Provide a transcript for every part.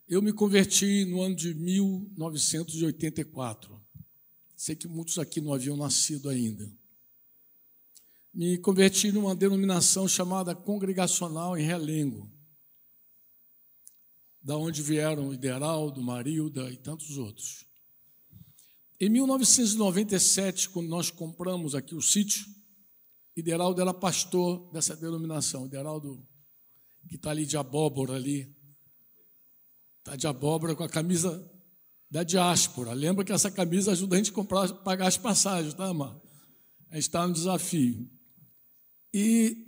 Eu me converti no ano de 1984. Sei que muitos aqui não haviam nascido ainda. Me converti numa denominação chamada Congregacional em Realengo, da onde vieram Ideraldo, Marilda e tantos outros. Em 1997, quando nós compramos aqui o sítio, Ideraldo era pastor dessa denominação. Ideraldo, que está ali de abóbora ali, está de abóbora com a camisa da diáspora. Lembra que essa camisa ajuda a gente a pagar as passagens, tá, amado? A gente está no desafio. E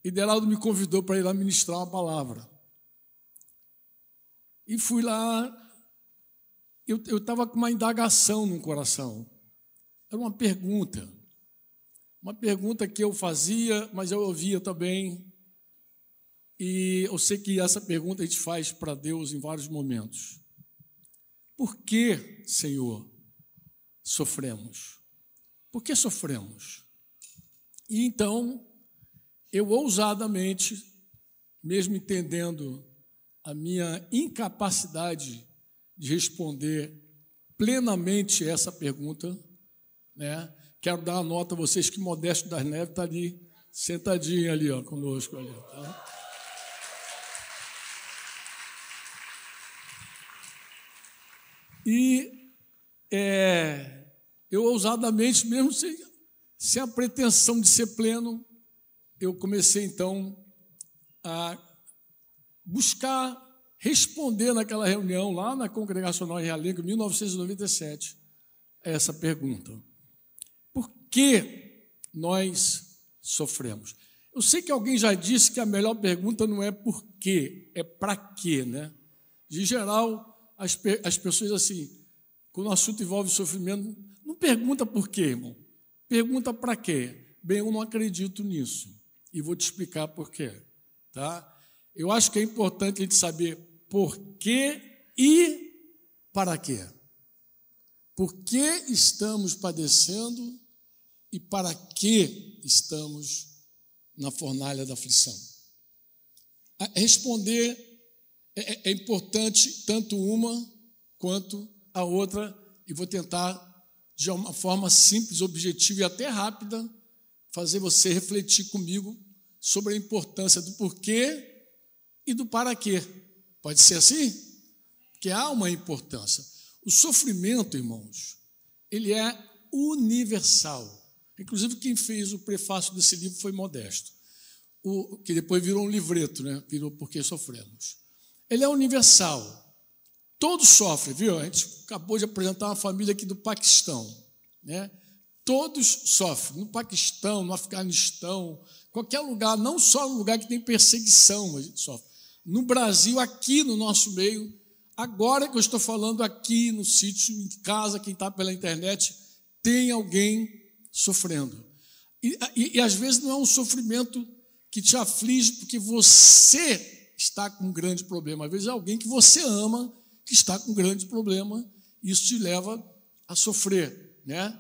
Ideraldo me convidou para ir lá ministrar uma palavra. E fui lá, eu estava com uma indagação no coração. Era uma pergunta que eu fazia, mas eu ouvia também. E eu sei que essa pergunta a gente faz para Deus em vários momentos. Por que, Senhor, sofremos? Por que sofremos? E então, eu ousadamente, mesmo entendendo a minha incapacidade de responder plenamente essa pergunta, né? Quero dar uma nota a vocês que Modesto das Neves está ali, sentadinho ali, ó, conosco ali, tá? E eu ousadamente, mesmo sem a pretensão de ser pleno, eu comecei então a buscar responder naquela reunião lá na Congregacional em Realengo, em 1997, essa pergunta. Por que nós sofremos? Eu sei que alguém já disse que a melhor pergunta não é por quê, é para quê, né? De geral, as pessoas assim, quando o assunto envolve sofrimento, não pergunta por quê, irmão. Pergunta para quê. Bem, eu não acredito nisso. E vou te explicar por quê. Tá? Eu acho que é importante a gente saber por quê e para quê. Por que estamos padecendo e para que estamos na fornalha da aflição. Responder é importante, tanto uma quanto a outra, e vou tentar, de uma forma simples, objetiva e até rápida, fazer você refletir comigo sobre a importância do porquê e do para quê. Pode ser assim? Porque há uma importância. O sofrimento, irmãos, ele é universal. Inclusive, quem fez o prefácio desse livro foi Modesto, que depois virou um livreto, né? Virou Por que Sofremos. Ele é universal. Todos sofrem, viu? A gente acabou de apresentar uma família aqui do Paquistão, né? Todos sofrem. No Paquistão, no Afeganistão, qualquer lugar, não só no lugar que tem perseguição, a gente sofre. No Brasil, aqui no nosso meio, agora que eu estou falando aqui no sítio, em casa, quem está pela internet, tem alguém sofrendo. E às vezes não é um sofrimento que te aflige porque você está com um grande problema. Às vezes é alguém que você ama que está com um grande problema, e isso te leva a sofrer, né?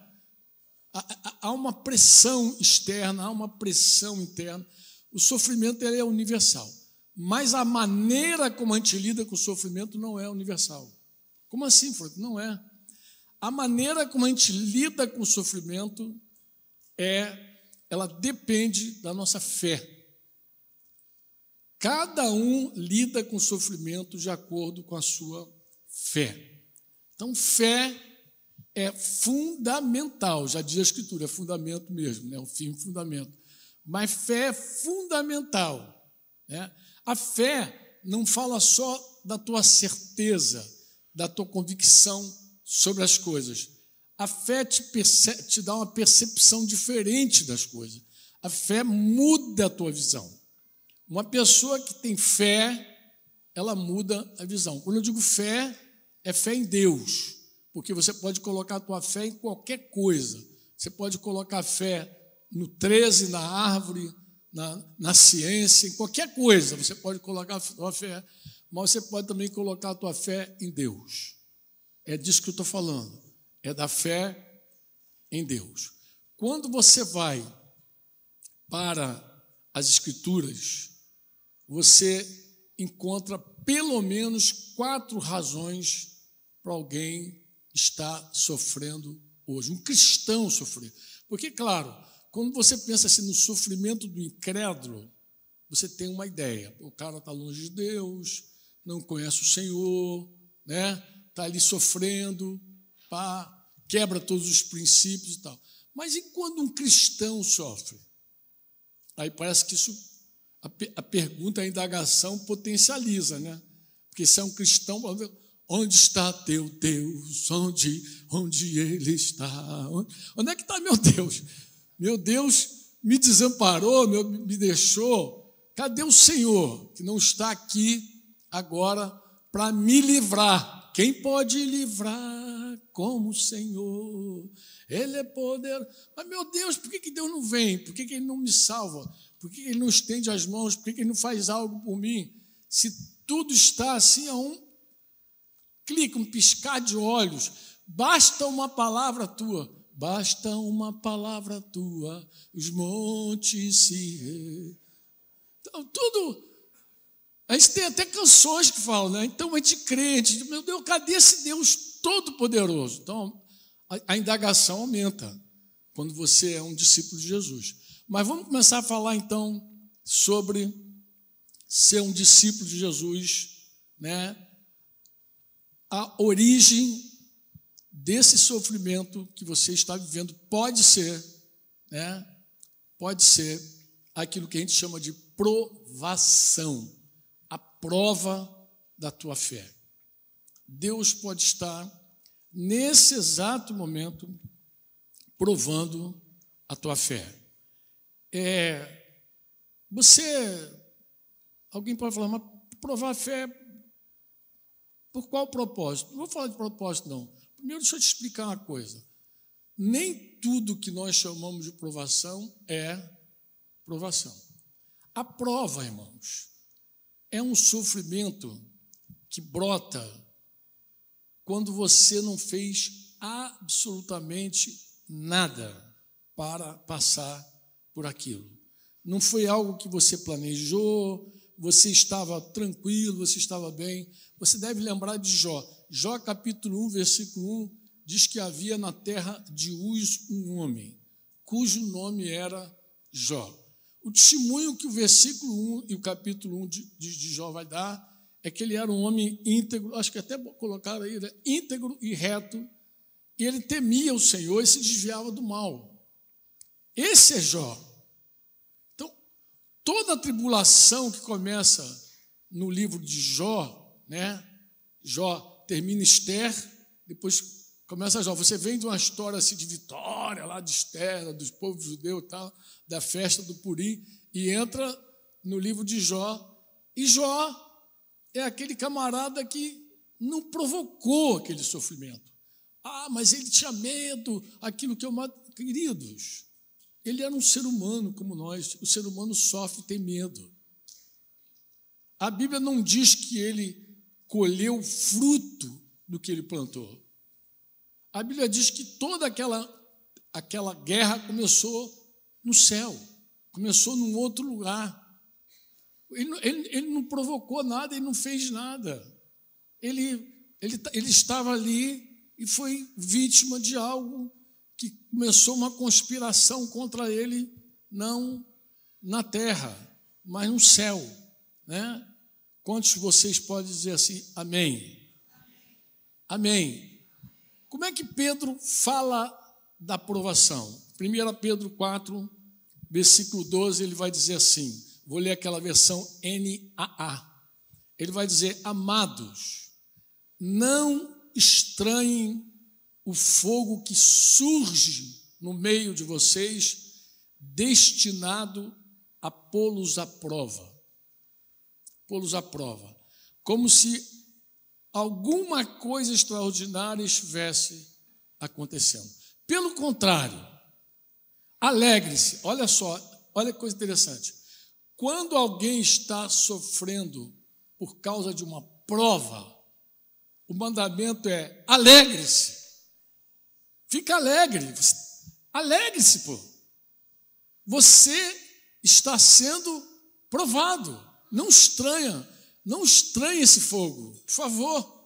Há uma pressão externa, há uma pressão interna. O sofrimento ele é universal, mas a maneira como a gente lida com o sofrimento não é universal. Como assim, Franco? Não é. A maneira como a gente lida com o sofrimento ela depende da nossa fé. Cada um lida com o sofrimento de acordo com a sua fé. Então, fé é fundamental, já diz a Escritura, é fundamento mesmo, né? O firme fundamento. Mas fé é fundamental, né? A fé não fala só da tua certeza, da tua convicção sobre as coisas. A fé te dá uma percepção diferente das coisas. A fé muda a tua visão. Uma pessoa que tem fé, ela muda a visão. Quando eu digo fé, é fé em Deus, porque você pode colocar a tua fé em qualquer coisa. Você pode colocar fé no 13, na árvore, na ciência, em qualquer coisa. Você pode colocar a tua fé, mas você pode também colocar a tua fé em Deus. É disso que eu estou falando. É da fé em Deus. Quando você vai para as Escrituras, você encontra pelo menos 4 razões para alguém estar sofrendo hoje, um cristão sofrer. Porque, claro, quando você pensa assim no sofrimento do incrédulo, você tem uma ideia. O cara está longe de Deus, não conhece o Senhor, né? Está ali sofrendo, quebra todos os princípios e tal. Mas e quando um cristão sofre? Aí parece que isso, a pergunta, a indagação potencializa, né? Porque se é um cristão, onde está teu Deus? Onde ele está? Onde é que está meu Deus? Meu Deus me desamparou, me deixou. Cadê o Senhor que não está aqui agora para me livrar? Quem pode livrar como o Senhor? Ele é poderoso. Mas, meu Deus, por que Deus não vem? Por que Ele não me salva? Por que Ele não estende as mãos? Por que Ele não faz algo por mim? Se tudo está assim a um clique, um piscar de olhos, basta uma palavra tua. Basta uma palavra tua, os montes se... Então, tudo... A gente tem até canções que falam, né? Então, a gente crê, meu Deus, cadê esse Deus todo-poderoso? Então, a indagação aumenta quando você é um discípulo de Jesus. Mas vamos começar a falar, então, sobre ser um discípulo de Jesus, né? A origem desse sofrimento que você está vivendo pode ser, né? Pode ser aquilo que a gente chama de provação, a prova da tua fé. Deus pode estar, nesse exato momento, provando a tua fé. Alguém pode falar, mas provar a fé, por qual propósito? Não vou falar de propósito, não. Primeiro, deixa eu te explicar uma coisa. Nem tudo que nós chamamos de provação é provação. A prova, irmãos, é um sofrimento que brota quando você não fez absolutamente nada para passar por aquilo. Não foi algo que você planejou, você estava tranquilo, você estava bem. Você deve lembrar de Jó. Jó, capítulo 1, versículo 1, diz que havia na terra de Uz um homem, cujo nome era Jó. O testemunho que o versículo 1 e o capítulo 1 de Jó vai dar é que ele era um homem íntegro, acho que até colocaram aí, né? Íntegro e reto, e ele temia o Senhor e se desviava do mal. Esse é Jó. Então, toda a tribulação que começa no livro de Jó, né? Jó termina Esther, depois começa Jó. Você vem de uma história assim de vitória lá de Esther, dos povos judeus e tal, da festa do Purim, e entra no livro de Jó. E Jó é aquele camarada que não provocou aquele sofrimento. Mas ele tinha medo, aquilo que eu... Queridos, ele era um ser humano como nós. O ser humano sofre e tem medo. A Bíblia não diz que ele colheu fruto do que ele plantou. A Bíblia diz que toda aquela guerra começou no céu, começou num outro lugar. Ele não provocou nada, ele não fez nada. Ele estava ali e foi vítima de algo que começou uma conspiração contra ele, não na terra, mas no céu, né? Quantos de vocês podem dizer assim, amém? Amém. Como é que Pedro fala da provação? 1 Pedro 4, versículo 12, ele vai dizer assim, vou ler aquela versão NAA. Ele vai dizer, amados, não estranhem o fogo que surge no meio de vocês, destinado a pô-los à prova. Pô-los à prova. Como se alguma coisa extraordinária estivesse acontecendo. Pelo contrário, alegre-se. Olha só, olha que coisa interessante. Quando alguém está sofrendo por causa de uma prova, o mandamento é alegre-se. Fica alegre. Alegre-se, pô. Você está sendo provado. Não estranhe esse fogo, por favor.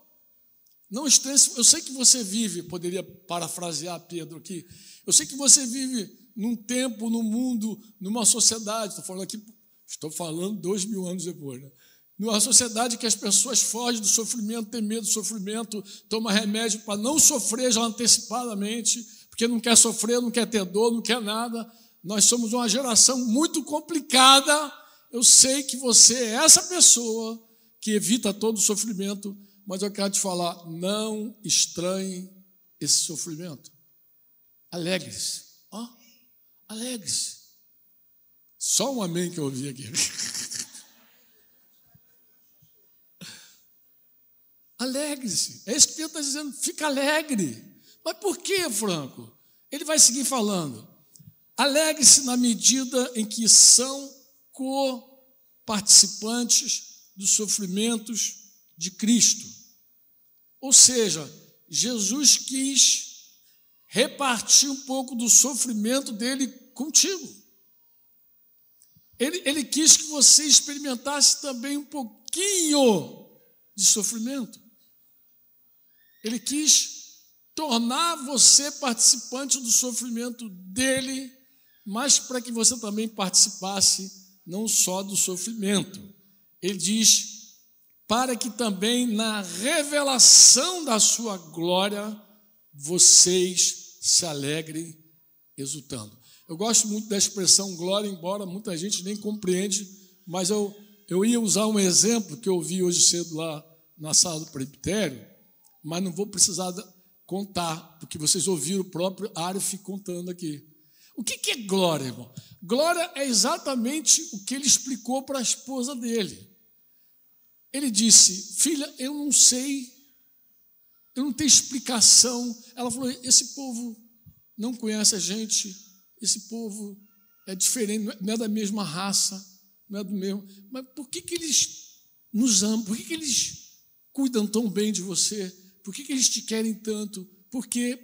Não estranhe. Eu sei que você vive, poderia parafrasear Pedro aqui, eu sei que você vive num tempo, num mundo, numa sociedade, estou falando 2000 anos depois, né? Numa sociedade que as pessoas fogem do sofrimento, têm medo do sofrimento, tomam remédio para não sofrer já antecipadamente, porque não quer sofrer, não quer ter dor, não quer nada. Nós somos uma geração muito complicada. Eu sei que você é essa pessoa que evita todo o sofrimento, mas eu quero te falar, não estranhe esse sofrimento. Alegre-se. Alegre-se. Só um amém que eu ouvi aqui. Alegre-se. É isso que Pedro está dizendo, fica alegre. Mas por que, Franco? Ele vai seguir falando. Alegre-se na medida em que são co-participantes dos sofrimentos de Cristo. Ou seja, Jesus quis repartir um pouco do sofrimento dele contigo. Ele quis que você experimentasse também um pouquinho de sofrimento. Ele quis tornar você participante do sofrimento dele, mas para que você também participasse não só do sofrimento. Ele diz, para que também na revelação da sua glória vocês se alegrem exultando. Eu gosto muito da expressão glória, embora muita gente nem compreende, mas eu ia usar um exemplo que eu ouvi hoje cedo lá na sala do presbitério, mas não vou precisar contar, porque vocês ouviram o próprio Arif contando aqui. O que é glória, irmão? Glória é exatamente o que ele explicou para a esposa dele. Ele disse, filha, eu não sei, eu não tenho explicação. Ela falou, esse povo não conhece a gente, esse povo é diferente, não é da mesma raça, não é do mesmo. Mas por que eles nos amam? Por que eles cuidam tão bem de você? Por que eles te querem tanto? Por quê?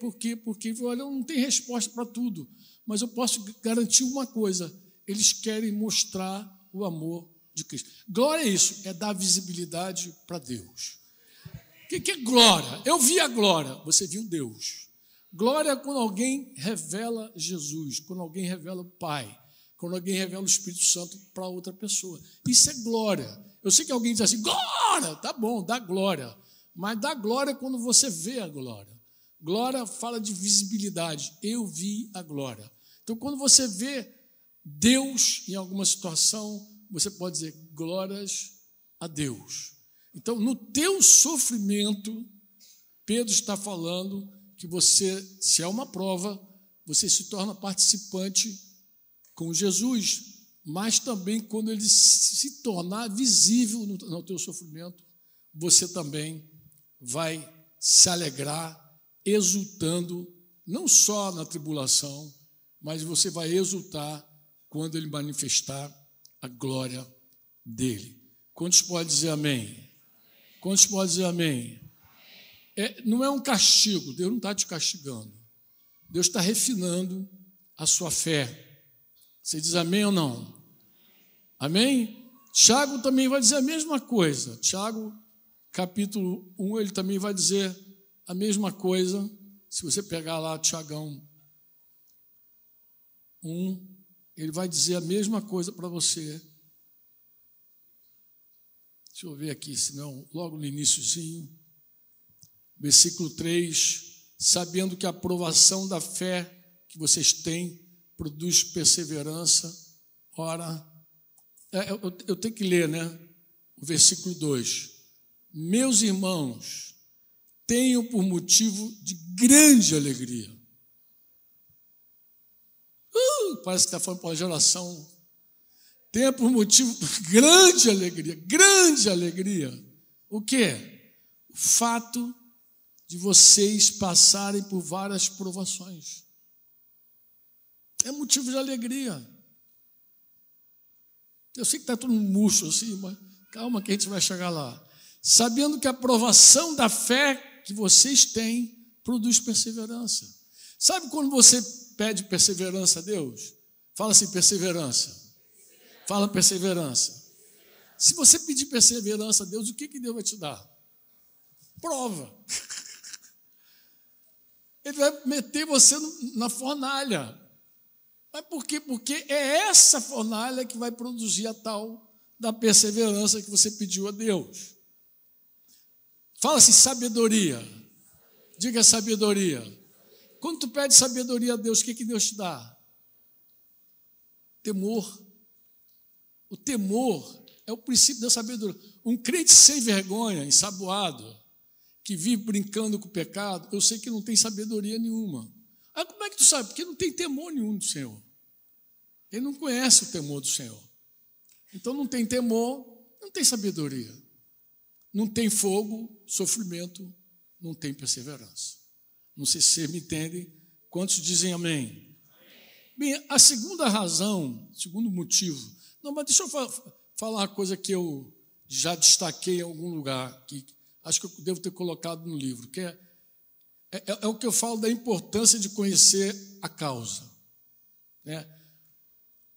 Olha, eu não tenho resposta para tudo, mas eu posso garantir uma coisa, eles querem mostrar o amor de Cristo. Glória é isso, é dar visibilidade para Deus. O que é glória? Eu vi a glória, você viu Deus. Glória é quando alguém revela Jesus, quando alguém revela o Pai, quando alguém revela o Espírito Santo para outra pessoa. Isso é glória. Eu sei que alguém diz assim, glória, tá bom, dá glória. Mas dá glória quando você vê a glória. Glória fala de visibilidade. Eu vi a glória. Então, quando você vê Deus em alguma situação, você pode dizer glórias a Deus. Então, no teu sofrimento, Pedro está falando que você, se é uma prova, você se torna participante com Jesus, mas também quando ele se tornar visível no teu sofrimento, você também vai se alegrar, exultando, não só na tribulação, mas você vai exultar quando ele manifestar a glória dele. Quantos podem dizer amém? Quantos podem dizer amém? Não é um castigo, Deus não está te castigando. Deus está refinando a sua fé. Você diz amém ou não? Amém? Tiago também vai dizer a mesma coisa. Tiago, capítulo 1, ele também vai dizer a mesma coisa. Se você pegar lá Tiagão 1, ele vai dizer a mesma coisa para você. Deixa eu ver aqui, senão, logo no iniciozinho, versículo 3, sabendo que a aprovação da fé que vocês têm produz perseverança. Ora, eu tenho que ler, né? O versículo 2. Meus irmãos, tenham por motivo de grande alegria. Parece que está falando para uma geração. Tenha por motivo de grande alegria. Grande alegria. O quê? O fato de vocês passarem por várias provações. É motivo de alegria. Eu sei que está tudo murcho assim, mas calma que a gente vai chegar lá. Sabendo que a provação da fé que vocês têm produz perseverança. Sabe quando você pede perseverança a Deus? Fala assim, perseverança. Fala perseverança. Se você pedir perseverança a Deus, o que Deus vai te dar? Prova. Ele vai meter você na fornalha. Mas por quê? Porque é essa fornalha que vai produzir a tal da perseverança que você pediu a Deus. Fala assim, sabedoria. Diga sabedoria. Quando tu pede sabedoria a Deus, o que Deus te dá? Temor. O temor é o princípio da sabedoria. Um crente sem vergonha, ensaboado, que vive brincando com o pecado, eu sei que não tem sabedoria nenhuma. Ah, como é que tu sabe? Porque não tem temor nenhum do Senhor. Ele não conhece o temor do Senhor. Então não tem temor, não tem sabedoria. Não tem fogo, sofrimento, não tem perseverança. Não sei se você me entende. Quantos dizem amém? Bem, a segunda razão, segundo motivo. Não, mas deixa eu falar uma coisa que eu já destaquei em algum lugar, que acho que eu devo ter colocado no livro, que é o que eu falo da importância de conhecer a causa. Né?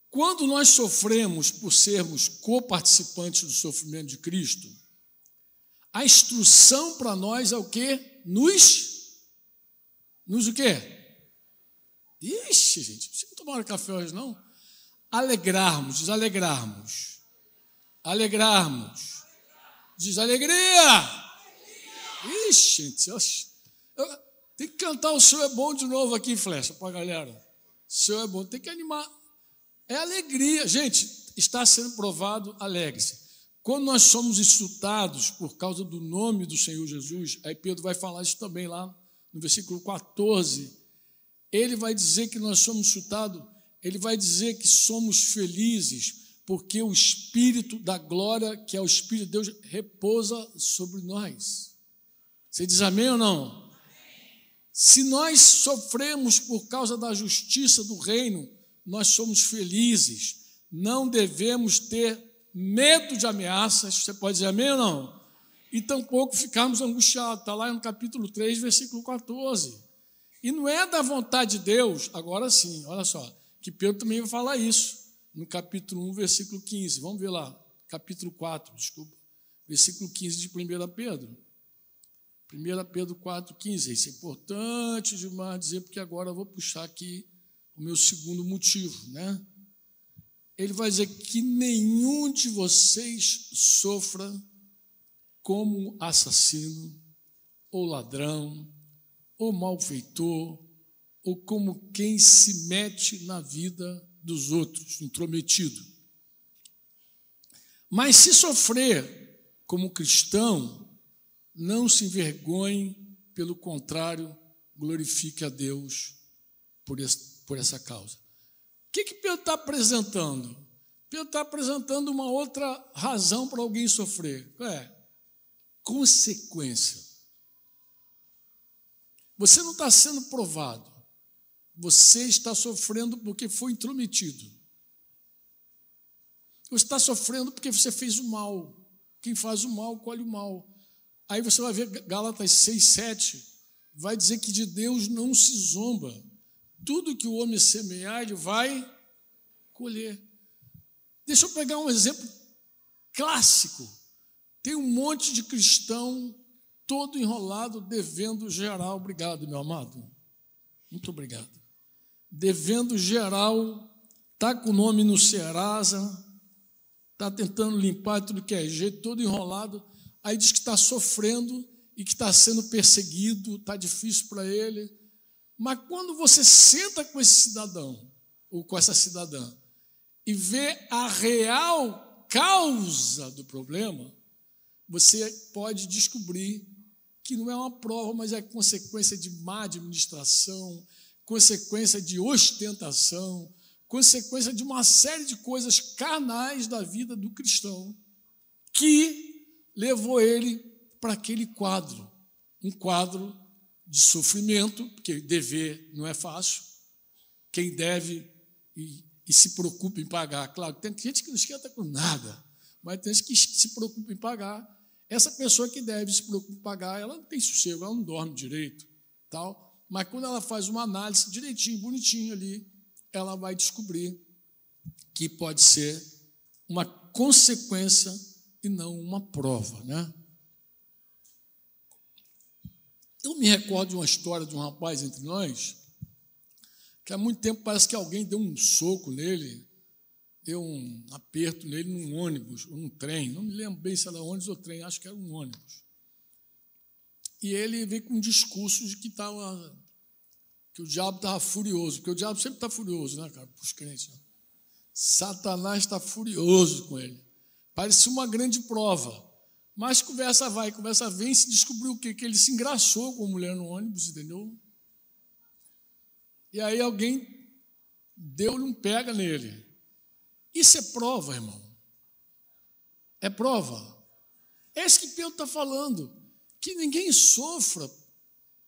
Quando nós sofremos por sermos coparticipantes do sofrimento de Cristo, a instrução para nós é o quê? Nos o quê? Ixi, gente, vocês não tomaram café hoje, não? Alegrarmos, desalegrarmos. Alegrarmos. Diz alegria. Ixi, gente, tem que cantar O Senhor é Bom de novo aqui, Flecha, para a galera. O Senhor é bom, tem que animar. É alegria. Gente, está sendo provado, alegre-se. Quando nós somos insultados por causa do nome do Senhor Jesus, aí Pedro vai falar isso também lá no versículo 14, ele vai dizer que nós somos insultados, ele vai dizer que somos felizes, porque o Espírito da glória, que é o Espírito de Deus, repousa sobre nós. Você diz amém ou não? Amém. Se nós sofremos por causa da justiça do reino, nós somos felizes, não devemos ter medo de ameaças, você pode dizer amém ou não? E tampouco ficarmos angustiados, está lá no capítulo 3, versículo 14. E não é da vontade de Deus, agora sim, olha só, que Pedro também vai falar isso, no capítulo 1, versículo 15, vamos ver lá, capítulo 4, desculpa, versículo 15 de 1 Pedro. 1 Pedro 4, 15, isso é importante demais dizer, porque agora eu vou puxar aqui o meu segundo motivo, né? Ele vai dizer que nenhum de vocês sofra como assassino, ou ladrão, ou malfeitor, ou como quem se mete na vida dos outros, intrometido. Mas se sofrer como cristão, não se envergonhe, pelo contrário, glorifique a Deus por essa causa. O que Pedro está apresentando? Pedro está apresentando uma outra razão para alguém sofrer. Consequência. Você não está sendo provado. Você está sofrendo porque foi intrometido. Você está sofrendo porque você fez o mal. Quem faz o mal, colhe o mal. Aí você vai ver Gálatas 6, 7, vai dizer que de Deus não se zomba. Tudo que o homem semear, ele vai colher. Deixa eu pegar um exemplo clássico. Tem um monte de cristão todo enrolado, devendo geral. Obrigado, meu amado. Muito obrigado. Devendo geral, está com o nome no Serasa, está tentando limpar tudo que é jeito, todo enrolado. Aí diz que está sofrendo e que está sendo perseguido, está difícil para ele. Mas quando você senta com esse cidadão, ou com essa cidadã, e vê a real causa do problema, você pode descobrir que não é uma prova, mas é consequência de má administração, consequência de ostentação, consequência de uma série de coisas carnais da vida do cristão, que levou ele para aquele quadro, um quadro de sofrimento, porque dever não é fácil, quem deve e se preocupa em pagar. Claro, tem gente que não esquenta com nada, mas tem gente que se preocupa em pagar. Essa pessoa que deve se preocupa em pagar, ela não tem sossego, ela não dorme direito, tal. Mas quando ela faz uma análise direitinho, bonitinho ali, ela vai descobrir que pode ser uma consequência e não uma prova, né? Eu me recordo de uma história de um rapaz entre nós, que há muito tempo parece que alguém deu um soco nele, deu um aperto nele num ônibus, ou num trem, não me lembro bem se era ônibus ou trem, acho que era um ônibus. E ele veio com um discurso de que o diabo estava furioso, porque o diabo sempre está furioso, né, cara, para os crentes. Né? Satanás está furioso com ele. Parecia uma grande prova. Mas conversa vai, conversa vem, se descobriu o quê? Que ele se engraçou com a mulher no ônibus, entendeu? E aí alguém deu-lhe um pega nele. Isso é prova, irmão. É prova. É isso que Pedro está falando. Que ninguém sofra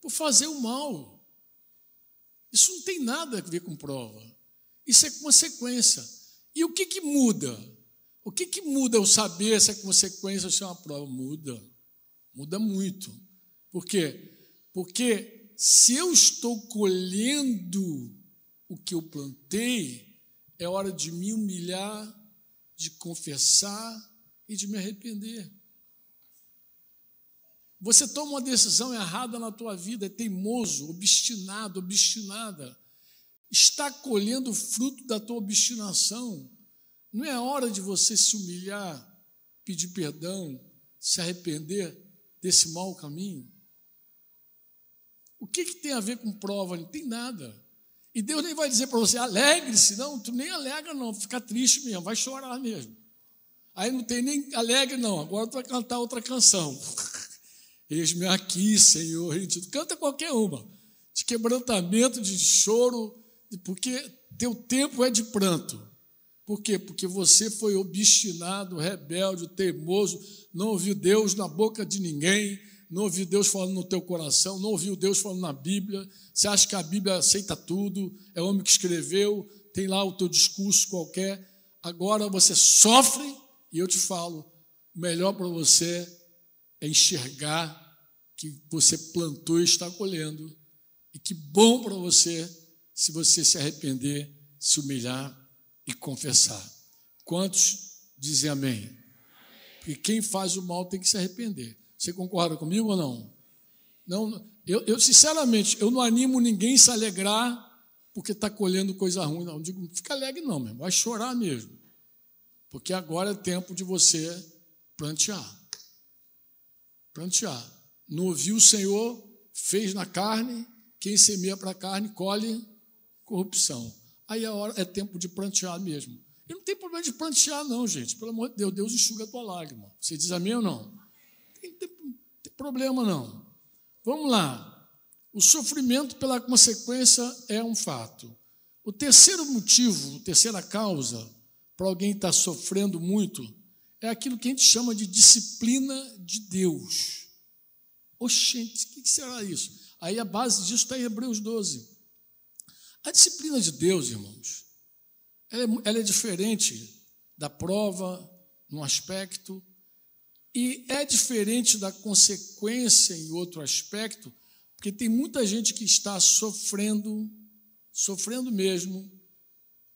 por fazer o mal. Isso não tem nada a ver com prova. Isso é consequência. E o que muda? O que muda eu saber se é consequência ou se é uma prova? Muda. Muda muito. Por quê? Porque se eu estou colhendo o que eu plantei, é hora de me humilhar, de confessar e de me arrepender. Você toma uma decisão errada na tua vida, é teimoso, obstinado, obstinada. Está colhendo o fruto da tua obstinação. Não é hora de você se humilhar, pedir perdão, se arrepender desse mau caminho? O que tem a ver com prova? Não tem nada. E Deus nem vai dizer para você, alegre-se. Não, tu nem alegra não, fica triste mesmo, vai chorar mesmo. Aí não tem nem alegre não, agora tu vai cantar outra canção. Eis-me aqui, Senhor, rendido. Canta qualquer uma, de quebrantamento, de choro, porque teu tempo é de pranto. Por quê? Porque você foi obstinado, rebelde, teimoso, não ouviu Deus na boca de ninguém, não ouviu Deus falando no teu coração, não ouviu Deus falando na Bíblia. Você acha que a Bíblia aceita tudo, é o homem que escreveu, tem lá o teu discurso qualquer. Agora você sofre e eu te falo, o melhor para você é enxergar que você plantou e está colhendo. E que bom para você se você se arrepender, se humilhar e confessar. Quantos dizem amém? Porque quem faz o mal tem que se arrepender. Você concorda comigo ou não? Não, eu sinceramente, eu não animo ninguém a se alegrar porque está colhendo coisa ruim. Não digo, fica alegre não, meu irmão, vai chorar mesmo. Porque agora é tempo de você plantear. Plantear. Não ouviu o Senhor, fez na carne, quem semeia para a carne colhe corrupção. Aí é tempo de plantear mesmo. E não tem problema de plantear, não, gente. Pelo amor de Deus, Deus enxuga a tua lágrima. Você diz amém ou não? Não tem problema, não. Vamos lá. O sofrimento pela consequência é um fato. O terceiro motivo, a terceira causa para alguém estar sofrendo muito é aquilo que a gente chama de disciplina de Deus. Oxente, o que será isso? Aí a base disso está em Hebreus 12. A disciplina de Deus, irmãos, ela é diferente da prova num aspecto e é diferente da consequência em outro aspecto, porque tem muita gente que está sofrendo mesmo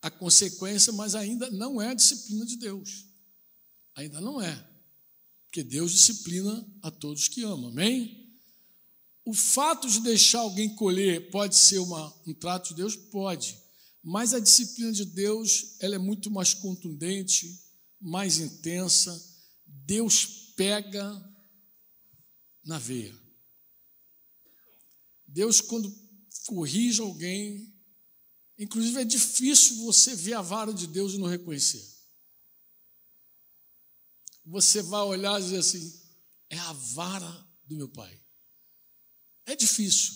a consequência, mas ainda não é a disciplina de Deus. Ainda não é. Porque Deus disciplina a todos que amam. Amém? O fato de deixar alguém colher pode ser um trato de Deus? Pode. Mas a disciplina de Deus ela é muito mais contundente, mais intensa. Deus pega na veia. Deus, quando corrige alguém, inclusive é difícil você ver a vara de Deus e não reconhecer. Você vai olhar e dizer assim, é a vara do meu pai. É difícil.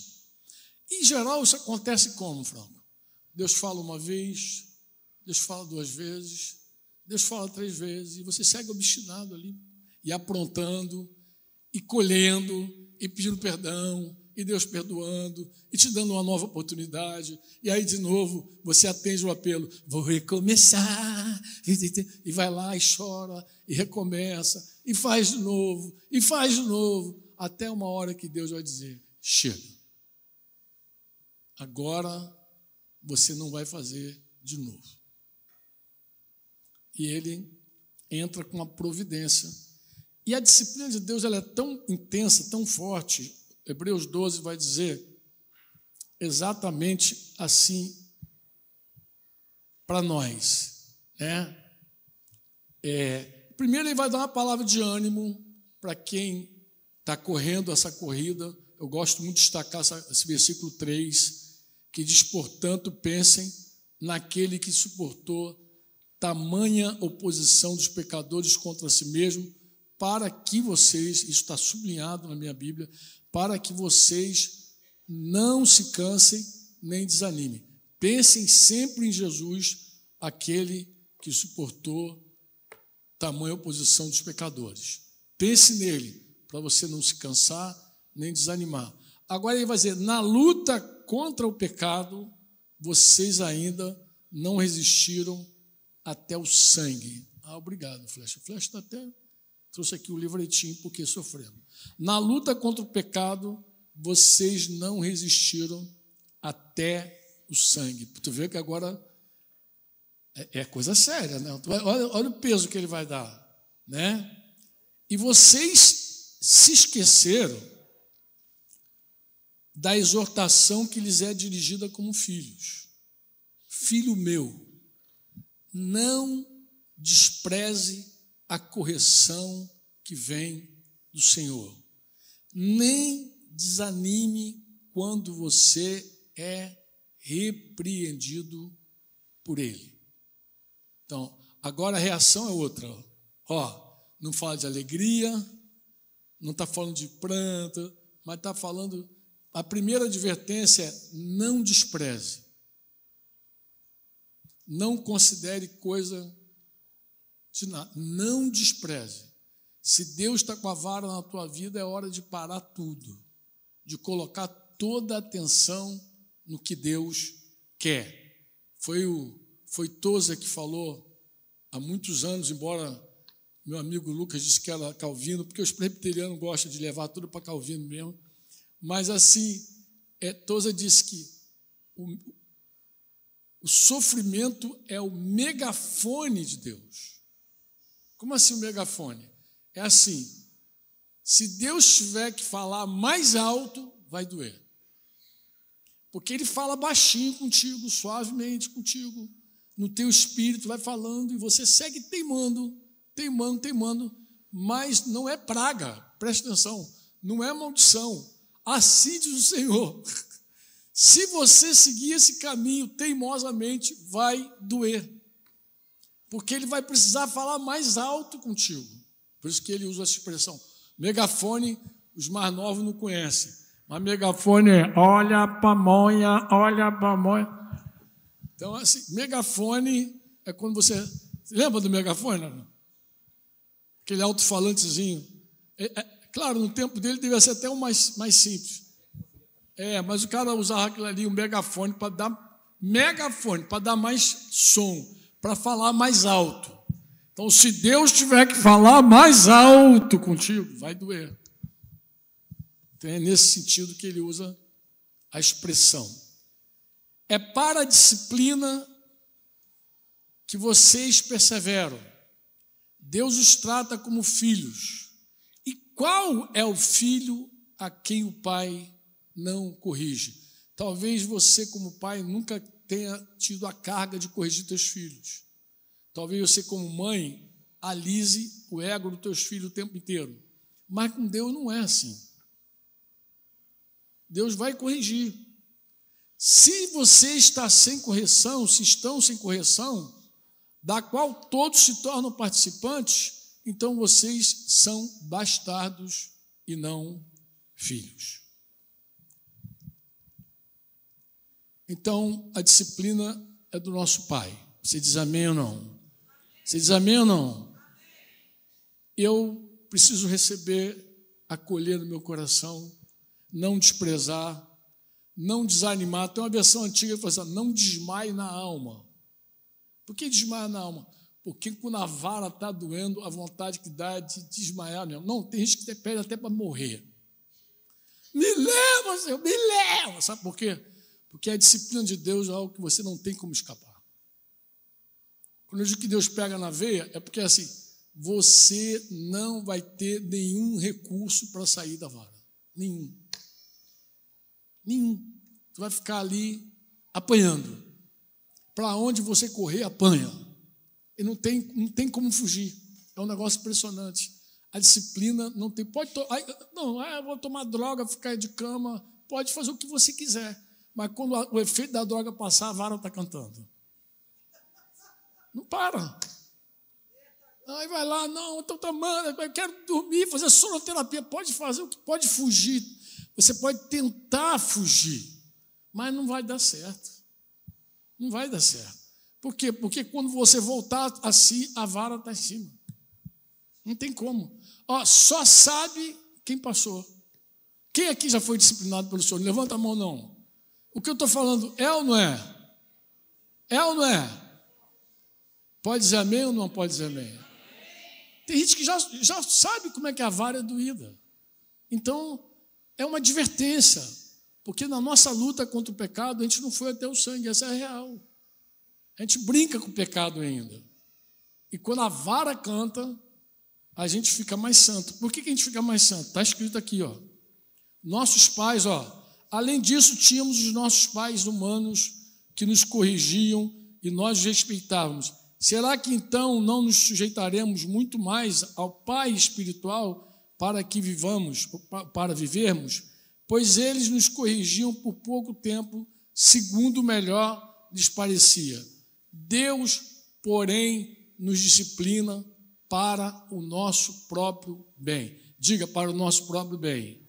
Em geral, isso acontece como, Franco? Deus fala uma vez, Deus fala 2 vezes, Deus fala 3 vezes, e você segue obstinado ali, e aprontando, e colhendo, e pedindo perdão, e Deus perdoando, e te dando uma nova oportunidade, e aí de novo você atende o apelo, vou recomeçar, e vai lá e chora, e recomeça, e faz de novo, até uma hora que Deus vai dizer, chega. Agora você não vai fazer de novo. E ele entra com uma providência. E a disciplina de Deus ela é tão intensa, tão forte. Hebreus 12 vai dizer exatamente assim para nós, né? Primeiro ele vai dar uma palavra de ânimo para quem está correndo essa corrida. Eu gosto muito de destacar esse versículo 3, que diz, portanto, pensem naquele que suportou tamanha oposição dos pecadores contra si mesmo, para que vocês, isso está sublinhado na minha Bíblia, para que vocês não se cansem nem desanimem. Pensem sempre em Jesus, aquele que suportou tamanha oposição dos pecadores. Pense nele, para você não se cansar nem desanimar. Agora ele vai dizer, na luta contra o pecado, vocês ainda não resistiram até o sangue. Obrigado, Flecha. Flecha até trouxe aqui o livretinho, porque sofrendo. Na luta contra o pecado, vocês não resistiram até o sangue. Tu vê que agora é coisa séria, né? Olha o peso que ele vai dar, né? E vocês se esqueceram da exortação que lhes é dirigida como filhos. Filho meu, não despreze a correção que vem do Senhor, nem desanime quando você é repreendido por Ele. Então, agora a reação é outra. Não fala de alegria, não está falando de pranto, mas está falando... A primeira advertência é não despreze. Não considere coisa de nada. Não despreze. Se Deus está com a vara na tua vida, é hora de parar tudo, de colocar toda a atenção no que Deus quer. Foi Tozer que falou há muitos anos, embora meu amigo Lucas disse que era calvino, porque os presbiterianos gostam de levar tudo para calvino mesmo. Mas assim, Tozer disse que o sofrimento é o megafone de Deus. Como assim o megafone? É assim, se Deus tiver que falar mais alto, vai doer. Porque Ele fala baixinho contigo, suavemente contigo, no teu espírito, vai falando, e você segue teimando, mas não é praga, presta atenção, não é maldição. Assim diz o Senhor, se você seguir esse caminho teimosamente, vai doer, porque Ele vai precisar falar mais alto contigo. Por isso que Ele usa essa expressão. Megafone, os mais novos não conhecem, mas megafone é olha a pamonha. Então, assim, megafone é quando você lembra do megafone? Aquele alto-falantezinho. Claro, no tempo dele devia ser até um mais simples. Mas o cara usava aquilo ali, um megafone, para dar mais som, para falar mais alto. Então, se Deus tiver que falar mais alto contigo, vai doer. Então, é nesse sentido que ele usa a expressão. É para a disciplina que vocês perseveram. Deus os trata como filhos. E qual é o filho a quem o pai não corrige? Talvez você, como pai, nunca tenha tido a carga de corrigir teus filhos. Talvez você, como mãe, alise o ego dos teus filhos o tempo inteiro. Mas com Deus não é assim. Deus vai corrigir. Se você está sem correção, se estão sem correção, da qual todos se tornam participantes, então vocês são bastardos e não filhos. Então, a disciplina é do nosso Pai. Você diz amém ou não? Você diz amém ou não? Eu preciso receber, acolher no meu coração, não desprezar, não desanimar. Tem uma versão antiga que fala assim, não desmaie na alma. Por que desmaia na alma? Porque quando a vara está doendo, a vontade que dá é de desmaiar mesmo. Não, tem gente que pede até para morrer. Me leva, Senhor, me leva. Sabe por quê? Porque a disciplina de Deus é algo que você não tem como escapar. Quando eu digo que Deus pega na veia, é porque assim, você não vai ter nenhum recurso para sair da vara. Nenhum. Você vai ficar ali apanhando. Para onde você correr, apanha. E não tem como fugir. É um negócio impressionante. A disciplina não tem... eu vou tomar droga, ficar de cama. Pode fazer o que você quiser. Mas quando o efeito da droga passar, a vara está cantando. Não para. Aí vai lá, não, estou tomando, eu quero dormir, fazer sonoterapia. Pode fazer o que pode fugir. Você pode tentar fugir, mas não vai dar certo. Não vai dar certo. Por quê? Porque quando você voltar a si, a vara está em cima. Não tem como. Só sabe quem passou. Quem aqui já foi disciplinado pelo Senhor? Levanta a mão, não. O que eu estou falando é ou não é? É ou não é? Pode dizer amém ou não pode dizer amém? Tem gente que já sabe como é que a vara é doída. Então, é uma advertência. Porque na nossa luta contra o pecado, a gente não foi até o sangue, essa é real. A gente brinca com o pecado ainda. E quando a vara canta, a gente fica mais santo. Por que a gente fica mais santo? Está escrito aqui, nossos pais, além disso, tínhamos os nossos pais humanos que nos corrigiam e nós os respeitávamos. Será que então não nos sujeitaremos muito mais ao Pai espiritual para vivermos? Pois eles nos corrigiam por pouco tempo, segundo o melhor lhes parecia. Deus, porém, nos disciplina para o nosso próprio bem. Diga, para o nosso próprio bem.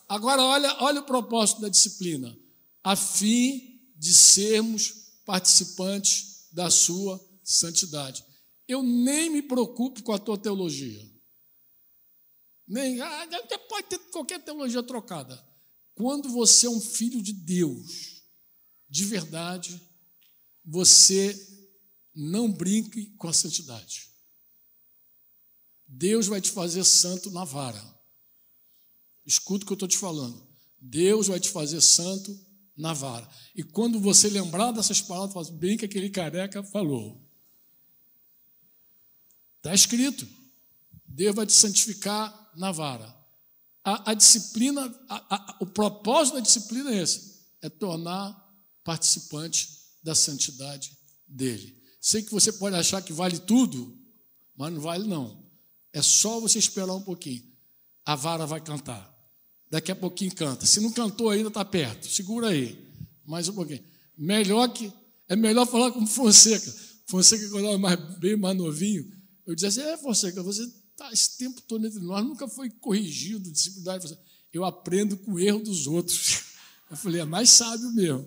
Agora, olha o propósito da disciplina. A fim de sermos participantes da sua santidade. Eu nem me preocupo com a tua teologia. Pode ter qualquer teologia trocada. Quando você é um filho de Deus, de verdade, você não brinque com a santidade. Deus vai te fazer santo na vara. Escuta o que eu estou te falando. Deus vai te fazer santo na vara. E quando você lembrar dessas palavras, fala bem que aquele careca falou. Está escrito. Deus vai te santificar na vara. A disciplina, o propósito da disciplina é esse, é tornar participante da santidade dele. Sei que você pode achar que vale tudo, mas não vale não. É só você esperar um pouquinho. A vara vai cantar. Daqui a pouquinho canta. Se não cantou ainda, está perto. Segura aí. Mais um pouquinho. É melhor falar com Fonseca. Fonseca, quando eu era bem mais novinho, eu dizia assim, Fonseca, você está esse tempo todo entre nós, nunca foi corrigido, disciplinado. Eu aprendo com o erro dos outros. Eu falei, é mais sábio mesmo.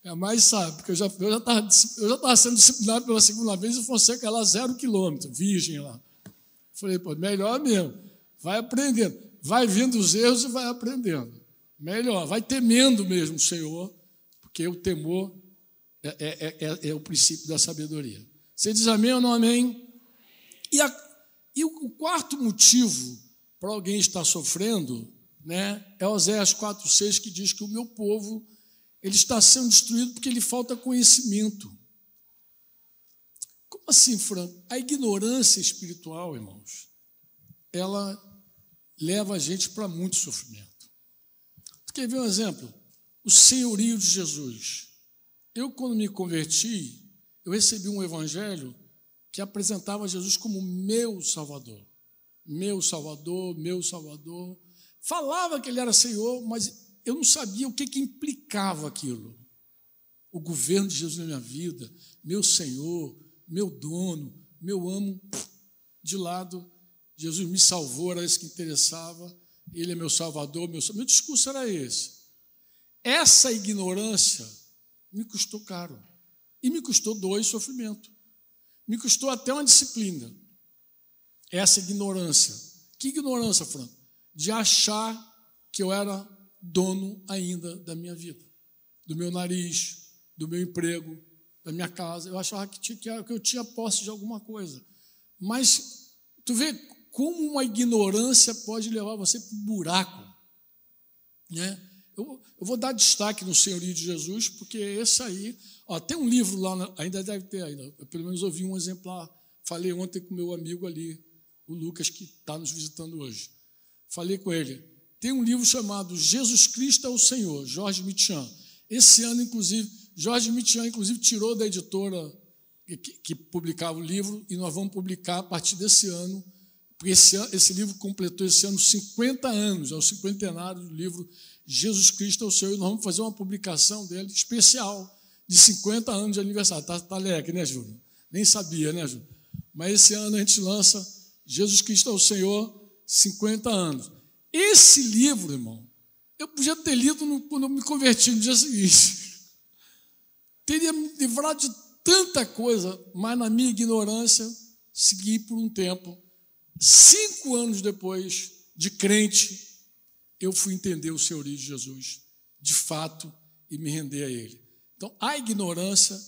É mais sábio, porque eu já estava sendo disciplinado pela segunda vez e o Fonseca lá 0 quilômetro, virgem lá. Eu falei, melhor mesmo. Vai aprendendo. Vai vendo os erros e vai aprendendo. Melhor, vai temendo mesmo o Senhor, porque o temor é o princípio da sabedoria. Você diz amém ou não amém? E o quarto motivo para alguém estar sofrendo, é Oséias 4,6, que diz que o meu povo ele está sendo destruído porque lhe falta conhecimento. Como assim, Franco? A ignorância espiritual, irmãos, ela leva a gente para muito sofrimento. Tu quer ver um exemplo? O senhorio de Jesus. Eu, quando me converti, eu recebi um evangelho que apresentava Jesus como meu Salvador. Meu Salvador, meu Salvador. Falava que ele era Senhor, mas eu não sabia o que implicava aquilo. O governo de Jesus na minha vida, meu Senhor, meu dono, meu amo, de lado. Jesus me salvou, era isso que interessava. Ele é meu Salvador, meu discurso era esse. Essa ignorância me custou caro. E me custou 2 sofrimentos. Me custou até uma disciplina. Essa ignorância. Que ignorância, Franco? De achar que eu era dono ainda da minha vida, do meu nariz, do meu emprego, da minha casa. Eu achava que eu tinha posse de alguma coisa. Mas tu vê como uma ignorância pode levar você para o buraco. Eu vou dar destaque no senhorio de Jesus, porque esse aí... tem um livro lá, ainda deve ter, ainda, eu pelo menos ouvi um exemplar Falei ontem com o meu amigo ali, o Lucas, que está nos visitando hoje. Falei com ele. Tem um livro chamado Jesus Cristo é o Senhor, Jorge Mitian. Esse ano, inclusive, Jorge Mitian, inclusive, tirou da editora que publicava o livro, e nós vamos publicar a partir desse ano, porque esse livro completou esse ano 50 anos, é o cinquentenário do livro Jesus Cristo é o Senhor, e nós vamos fazer uma publicação dele especial, de 50 anos de aniversário. Tá leque, né, Júlio? Nem sabia, né, Júlio? Mas esse ano a gente lança Jesus Cristo é o Senhor, 50 anos. Esse livro, irmão, eu podia ter lido quando eu me converti no dia seguinte. Teria me livrado de tanta coisa, mas na minha ignorância, segui por um tempo. 5 anos depois de crente, eu fui entender o senhorio de Jesus, de fato, e me render a Ele. Então, a ignorância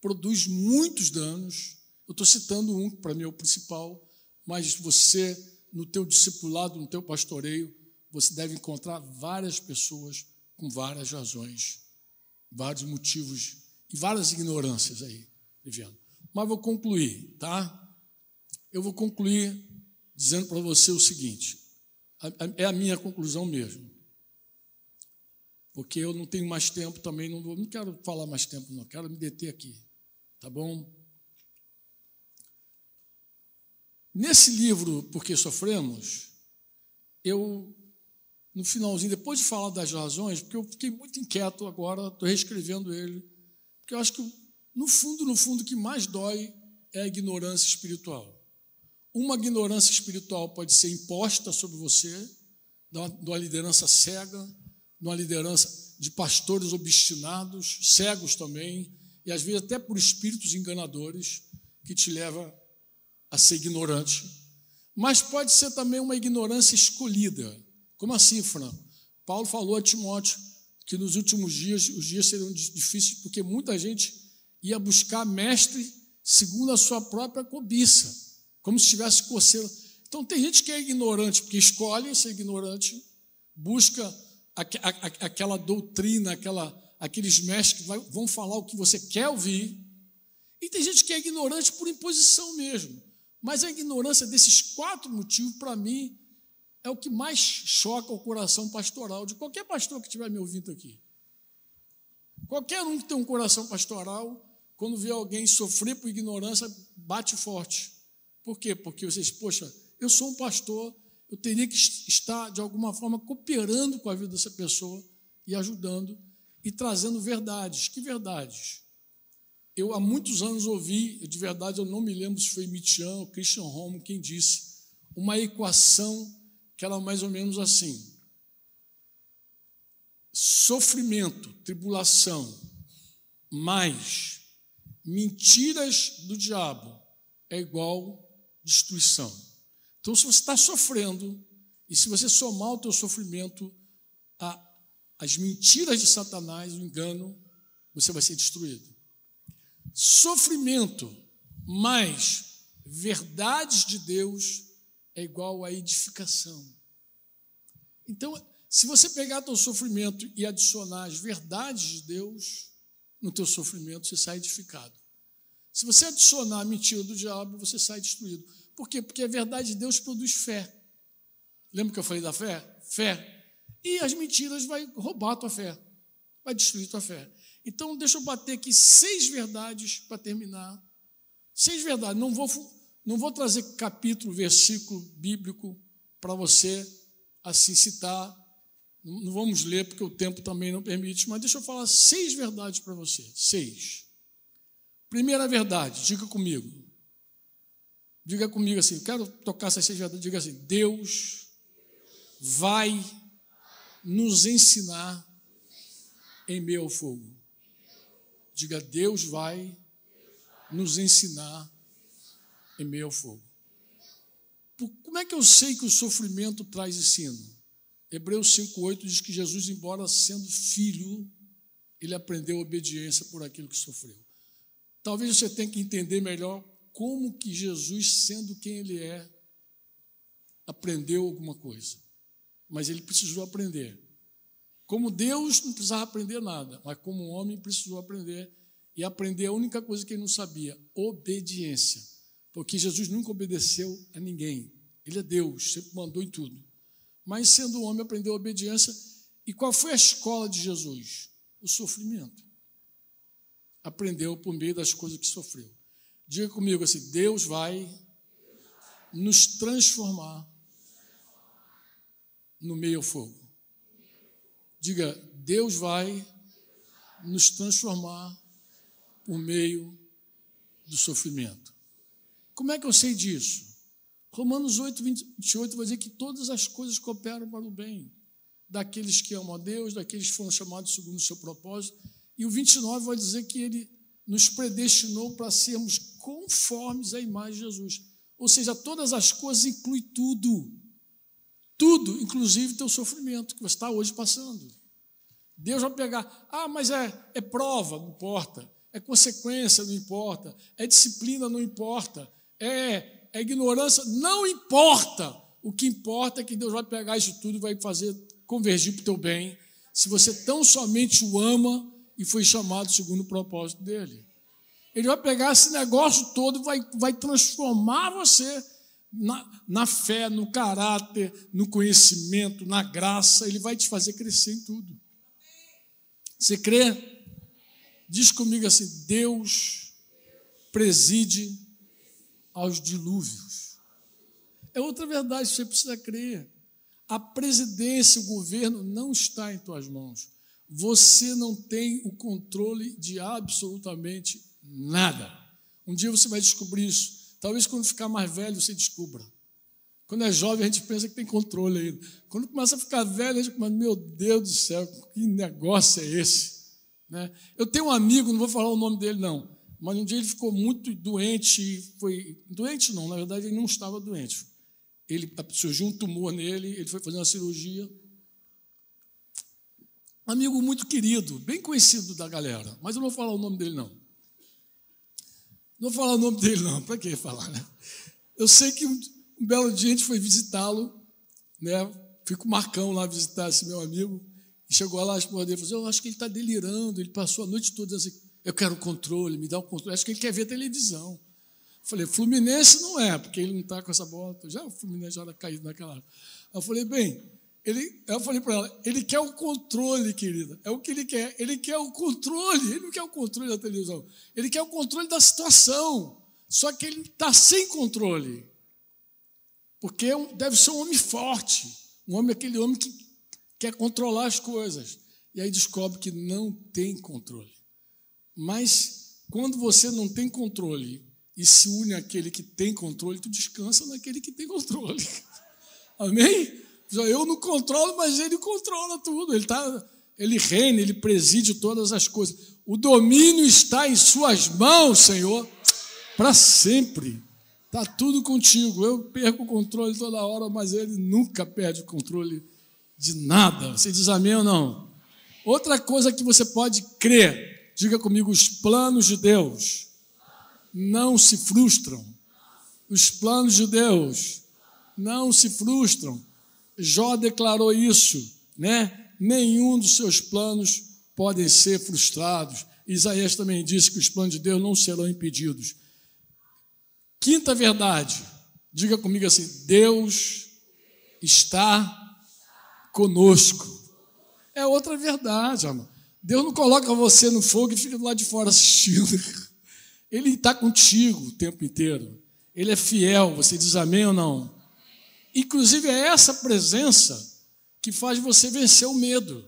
produz muitos danos. Eu estou citando um, que para mim é o principal, mas você, no teu discipulado, no teu pastoreio, você deve encontrar várias pessoas com várias razões, vários motivos e várias ignorâncias aí, vivendo. Mas vou concluir, tá? Eu vou concluir dizendo para você o seguinte, é a minha conclusão mesmo, porque eu não tenho mais tempo também, não quero falar mais tempo, não, quero me deter aqui, tá bom? Nesse livro, Por que Sofremos, eu, no finalzinho, depois de falar das razões, porque eu fiquei muito inquieto agora, estou reescrevendo ele, porque eu acho que, no fundo, o que mais dói é a ignorância espiritual. Uma ignorância espiritual pode ser imposta sobre você, de uma liderança cega, de uma liderança de pastores obstinados, cegos também, e às vezes até por espíritos enganadores, que te leva a ser ignorante. Mas pode ser também uma ignorância escolhida. Como assim, Franco? Paulo falou a Timóteo que nos últimos dias, os dias seriam difíceis, porque muita gente ia buscar mestre segundo a sua própria cobiça, como se tivesse coceira. Então, tem gente que é ignorante, porque escolhe ser ignorante, busca aquela doutrina, aqueles mestres que vão falar o que você quer ouvir, e tem gente que é ignorante por imposição mesmo. Mas a ignorância desses 4 motivos, para mim, é o que mais choca o coração pastoral de qualquer pastor que estiver me ouvindo aqui. Qualquer um que tem um coração pastoral, quando vê alguém sofrer por ignorância, bate forte. Por quê? Porque vocês, poxa, eu sou um pastor, eu teria que estar, de alguma forma, cooperando com a vida dessa pessoa e ajudando e trazendo verdades. Que verdades? Eu, há muitos anos, ouvi, de verdade, eu não me lembro se foi Mitian ou Christian Romo quem disse, uma equação que era mais ou menos assim: sofrimento, tribulação, mais mentiras do diabo é igual destruição. Então, se você está sofrendo, e se você somar o teu sofrimento às mentiras de Satanás, o engano, você vai ser destruído. Sofrimento mais verdades de Deus é igual a edificação. Então, se você pegar teu sofrimento e adicionar as verdades de Deus no teu sofrimento, você sai edificado. Se você adicionar a mentira do diabo, você sai destruído. Por quê? Porque a verdade de Deus produz fé. Lembra que eu falei da fé? Fé. E as mentiras vão roubar a tua fé, vai destruir a tua fé. Então, deixa eu bater aqui 6 verdades para terminar. 6 verdades. Não vou trazer capítulo, versículo bíblico para você assim citar. Não vamos ler, porque o tempo também não permite, mas deixa eu falar 6 verdades para você. 6. Primeira verdade, diga comigo. Diga comigo assim, quero tocar essas 6 verdades. Diga assim: Deus vai nos ensinar em meio ao fogo. Diga, Deus vai nos ensinar em meio ao fogo. Como é que eu sei que o sofrimento traz ensino? Hebreus 5,8 diz que Jesus, embora sendo filho, ele aprendeu obediência por aquilo que sofreu. Talvez você tenha que entender melhor como que Jesus, sendo quem ele é, aprendeu alguma coisa. Mas ele precisou aprender. Como Deus não precisava aprender nada, mas como homem precisou aprender. E aprender a única coisa que ele não sabia: obediência. porque Jesus nunca obedeceu a ninguém. Ele é Deus, sempre mandou em tudo. Mas, sendo homem, aprendeu a obediência. E qual foi a escola de Jesus? O sofrimento. Aprendeu por meio das coisas que sofreu. Diga comigo assim: Deus vai nos transformar no meio ao fogo. Diga: Deus vai nos transformar por meio do sofrimento. Como é que eu sei disso? Romanos 8, 28 vai dizer que todas as coisas cooperam para o bem daqueles que amam a Deus, daqueles que foram chamados segundo o seu propósito. E o 29 vai dizer que ele nos predestinou para sermos conformes à imagem de Jesus. Ou seja, todas as coisas inclui tudo. Tudo, inclusive teu sofrimento que você está hoje passando. Deus vai pegar, mas é prova, não importa. É consequência, não importa. É disciplina, não importa. É ignorância, não importa. O que importa é que Deus vai pegar isso tudo e vai fazer convergir para o teu bem, se você tão somente o ama e foi chamado segundo o propósito dele. Ele vai pegar esse negócio todo e vai transformar você na fé, no caráter, no conhecimento, na graça. Ele vai te fazer crescer em tudo. Você crê? Diz comigo assim: Deus preside aos dilúvios. É outra verdade que você precisa crer. A presidência, o governo não está em tuas mãos. Você não tem o controle de absolutamente nada. Um dia você vai descobrir isso. Talvez quando ficar mais velho você descubra. Quando é jovem a gente pensa que tem controle ainda. Quando começa a ficar velho a gente pensa: meu Deus do céu, que negócio é esse? Né? Eu tenho um amigo, não vou falar o nome dele não, mas um dia ele ficou muito doente. Doente não, na verdade ele não estava doente. Surgiu um tumor nele, ele foi fazer uma cirurgia. Amigo muito querido, bem conhecido da galera, mas eu não vou falar o nome dele não. Não vou falar o nome dele não, para que falar, né? Eu sei que um belo dia a gente foi visitá-lo, né? Fui com o Marcão lá visitar esse meu amigo, e chegou lá, a esposa dele falou assim: eu acho que ele está delirando, ele passou a noite toda dizendo assim: eu quero o controle, me dá o controle, acho que ele quer ver televisão. Falei: Fluminense não é, porque ele não está com essa bola, já o Fluminense já era caído naquela hora. Eu falei: bem, eu falei para ela: ele quer o controle, querida, é o que ele quer o controle, ele não quer o controle da televisão, ele quer o controle da situação, só que ele está sem controle, porque deve ser um homem forte, aquele homem que quer controlar as coisas, e aí descobre que não tem controle. Mas quando você não tem controle e se une àquele que tem controle, tu descansa naquele que tem controle. Amém? Eu não controlo, mas ele controla tudo. Ele reina, ele preside todas as coisas. O domínio está em suas mãos, Senhor, para sempre. Está tudo contigo. Eu perco o controle toda hora, mas ele nunca perde o controle de nada. Você diz amém ou não? Outra coisa que você pode crer, diga comigo: os planos de Deus não se frustram. Os planos de Deus não se frustram. Jó declarou isso, né? Nenhum dos seus planos podem ser frustrados. Isaías também disse que os planos de Deus não serão impedidos. Quinta verdade, diga comigo assim: Deus está conosco. É outra verdade, amor. Deus não coloca você no fogo e fica do lado de fora assistindo. Ele está contigo o tempo inteiro. Ele é fiel. Você diz amém ou não? Inclusive é essa presença que faz você vencer o medo,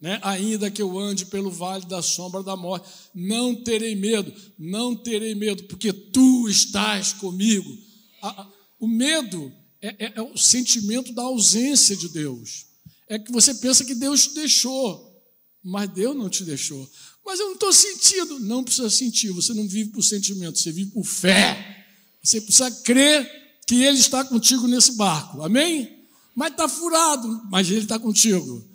né? Ainda que eu ande pelo vale da sombra da morte, não terei medo, porque tu estás comigo. O medo é o sentimento da ausência de Deus. É que você pensa que Deus te deixou, mas Deus não te deixou. Mas eu não estou sentindo. Não precisa sentir, você não vive por sentimento, você vive por fé. Você precisa crer que Ele está contigo nesse barco, amém? Mas está furado, mas Ele está contigo.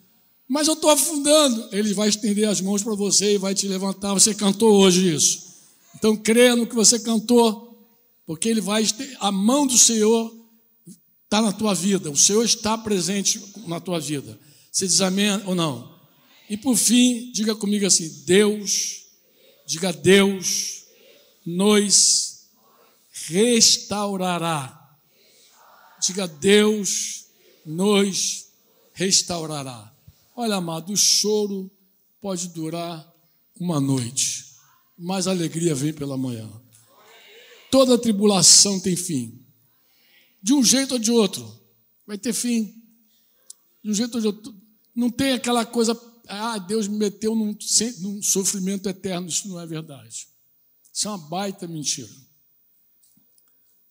Mas eu estou afundando, Ele vai estender as mãos para você e vai te levantar. Você cantou hoje isso. Então creia no que você cantou, porque Ele vai a mão do Senhor está na tua vida, o Senhor está presente na tua vida. Você diz amém ou não? E por fim, diga comigo assim: Deus, diga Deus nos restaurará. Diga, Deus nos restaurará. Olha, amado, o choro pode durar uma noite, mas a alegria vem pela manhã. Toda tribulação tem fim. De um jeito ou de outro, vai ter fim. De um jeito ou de outro. Não tem aquela coisa, Deus me meteu num sofrimento eterno. Isso não é verdade. Isso é uma baita mentira.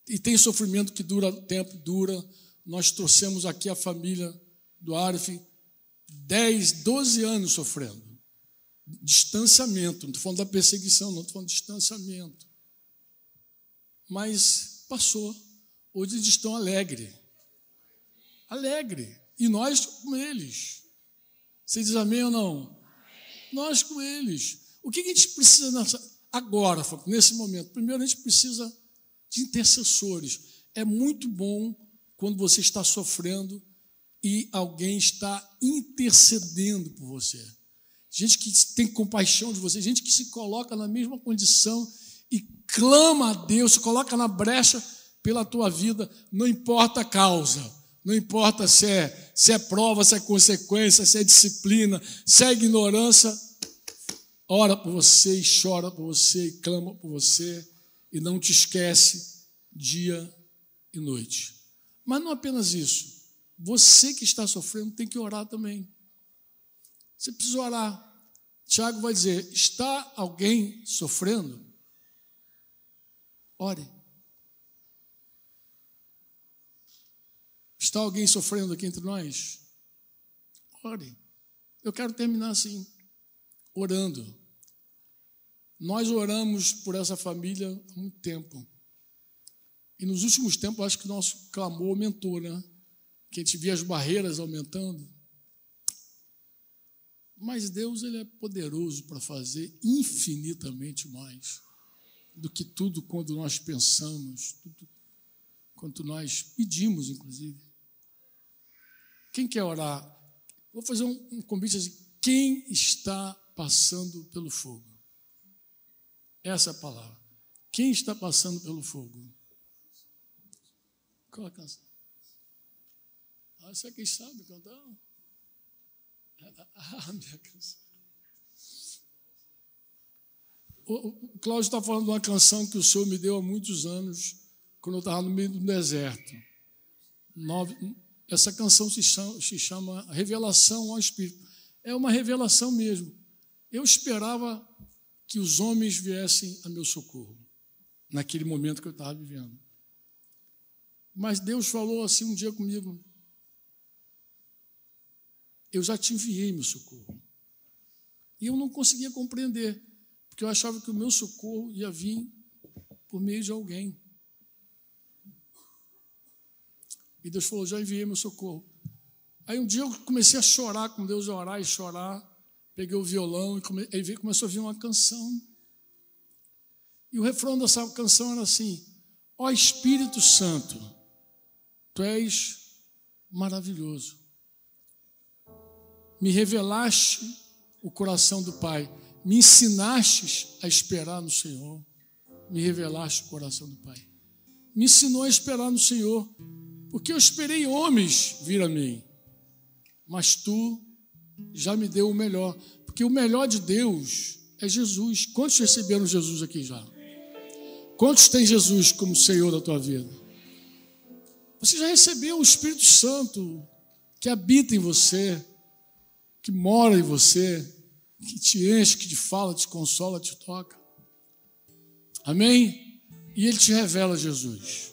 E tem sofrimento que dura tempo, dura. Nós trouxemos aqui a família do Arif 10, 12 anos sofrendo. Distanciamento. Não estou falando da perseguição, não estou falando de distanciamento. Mas passou. Hoje eles estão alegres. Alegre. E nós com eles. Você diz amém ou não? Amém. Nós com eles. O que a gente precisa agora, nesse momento? Primeiro, a gente precisa de intercessores. É muito bom quando você está sofrendo e alguém está intercedendo por você. Gente que tem compaixão de você, gente que se coloca na mesma condição e clama a Deus, se coloca na brecha pela tua vida, não importa a causa, não importa se é prova, se é consequência, se é disciplina, se é ignorância, ora por você e chora por você e clama por você e não te esquece dia e noite. Mas não apenas isso, você que está sofrendo tem que orar também. Você precisa orar. Tiago vai dizer, está alguém sofrendo? Ore. Está alguém sofrendo aqui entre nós? Ore. Eu quero terminar assim, orando. Nós oramos por essa família há muito tempo. E nos últimos tempos, acho que o nosso clamor aumentou, né? Que a gente via as barreiras aumentando. Mas Deus, Ele é poderoso para fazer infinitamente mais do que tudo quando nós pensamos, tudo quanto nós pedimos, inclusive. Quem quer orar? Vou fazer um convite assim. Quem está passando pelo fogo? Essa é a palavra. Quem está passando pelo fogo? Qual a canção? Você quem sabe cantar? Minha canção. O Cláudio está falando de uma canção que o Senhor me deu há muitos anos, quando eu estava no meio do deserto. Essa canção se chama Revelação ao Espírito. É uma revelação mesmo. Eu esperava que os homens viessem a meu socorro, naquele momento que eu estava vivendo. Mas Deus falou assim um dia comigo, eu já te enviei meu socorro. E eu não conseguia compreender, porque eu achava que o meu socorro ia vir por meio de alguém. E Deus falou, já enviei meu socorro. Aí um dia eu comecei a chorar com Deus, a orar e chorar. Peguei o violão e aí começou a vir uma canção. E o refrão dessa canção era assim, ó Espírito Santo, Tu és maravilhoso. Me revelaste o coração do Pai. Me ensinaste a esperar no Senhor. Me revelaste o coração do Pai. Me ensinou a esperar no Senhor. Porque eu esperei homens vir a mim. Mas Tu já me deu o melhor. Porque o melhor de Deus é Jesus. Quantos receberam Jesus aqui já? Quantos têm Jesus como Senhor da tua vida? Você já recebeu o Espírito Santo que habita em você, que mora em você, que te enche, que te fala, te consola, te toca. Amém? E Ele te revela Jesus.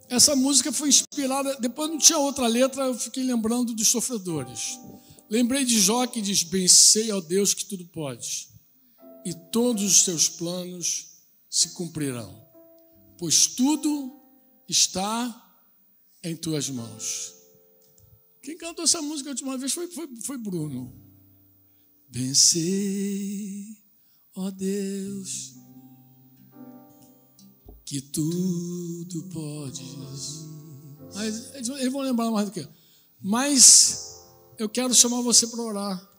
Essa música foi inspirada, depois não tinha outra letra, eu fiquei lembrando dos sofredores. Lembrei de Jó que diz, bem sei, ó Deus, que tudo podes, e todos os teus planos se cumprirão, pois tudo está em tuas mãos. Quem cantou essa música a última vez foi Bruno. Bem sei, ó Deus, que tudo podes. Eles vão lembrar mais do que. Mas eu quero chamar você para orar.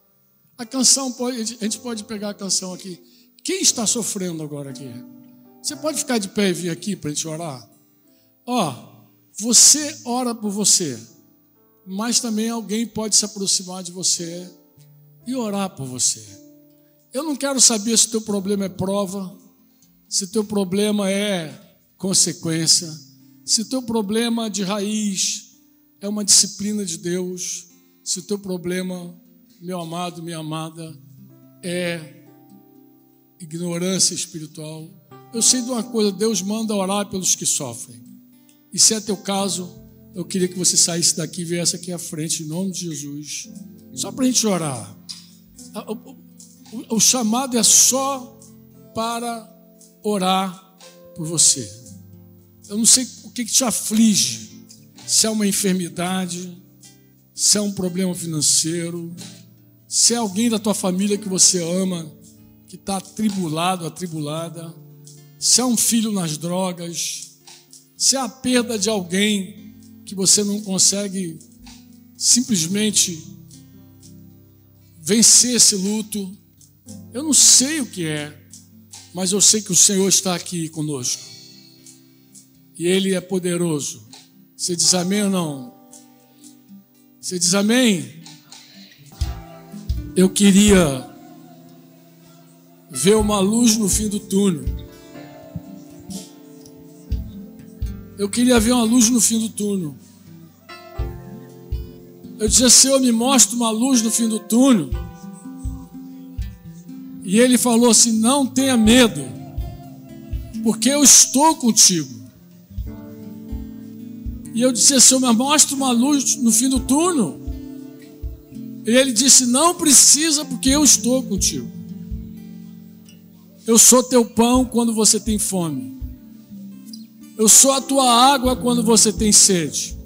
A canção, a gente pode pegar a canção aqui. Quem está sofrendo agora aqui? Você pode ficar de pé e vir aqui para a gente orar? Você ora por você, mas também alguém pode se aproximar de você e orar por você. Eu não quero saber se o teu problema é prova, se o teu problema é consequência, se o teu problema de raiz é uma disciplina de Deus, se o teu problema, meu amado, minha amada, é ignorância espiritual. Eu sei de uma coisa, Deus manda orar pelos que sofrem. E se é teu caso, eu queria que você saísse daqui e viesse aqui à frente, em nome de Jesus, só para a gente orar. O chamado é só para orar por você. Eu não sei o que te aflige, se é uma enfermidade, se é um problema financeiro, se é alguém da tua família que você ama, que está atribulado, atribulada, se é um filho nas drogas, se é a perda de alguém que você não consegue simplesmente vencer esse luto. Eu não sei o que é, mas eu sei que o Senhor está aqui conosco. E Ele é poderoso. Você diz amém ou não? Você diz amém? Eu queria ver uma luz no fim do túnel. Eu queria ver uma luz no fim do túnel. Eu dizia, Senhor, me mostra uma luz no fim do túnel. E Ele falou assim, não tenha medo, porque eu estou contigo. E eu disse, Senhor, me mostra uma luz no fim do túnel. E Ele disse, não precisa, porque eu estou contigo. Eu sou teu pão quando você tem fome. Eu sou a tua água quando você tem sede.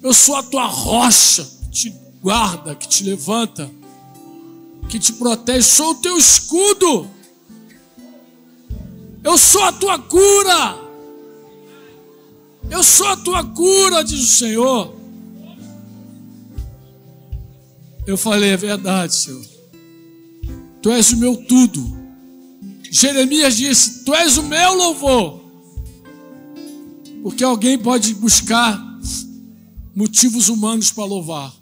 Eu sou a tua rocha que te guarda, que te levanta, que te protege. Sou o teu escudo. Eu sou a tua cura. Eu sou a tua cura, diz o Senhor. Eu falei, é verdade, Senhor. Tu és o meu tudo. Jeremias disse, tu és o meu louvor. Porque alguém pode buscar motivos humanos para louvar.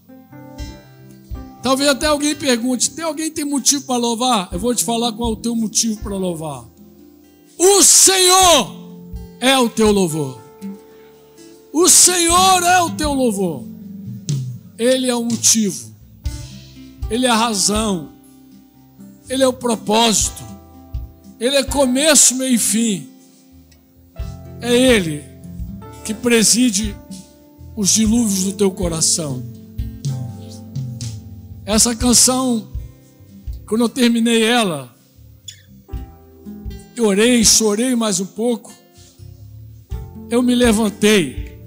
Talvez até alguém pergunte, alguém tem motivo para louvar? Eu vou te falar qual é o teu motivo para louvar. O Senhor é o teu louvor. O Senhor é o teu louvor. Ele é o motivo. Ele é a razão. Ele é o propósito. Ele é começo, meio e fim. É Ele que preside os dilúvios do teu coração. Essa canção, quando eu terminei ela, eu orei, chorei mais um pouco. Eu me levantei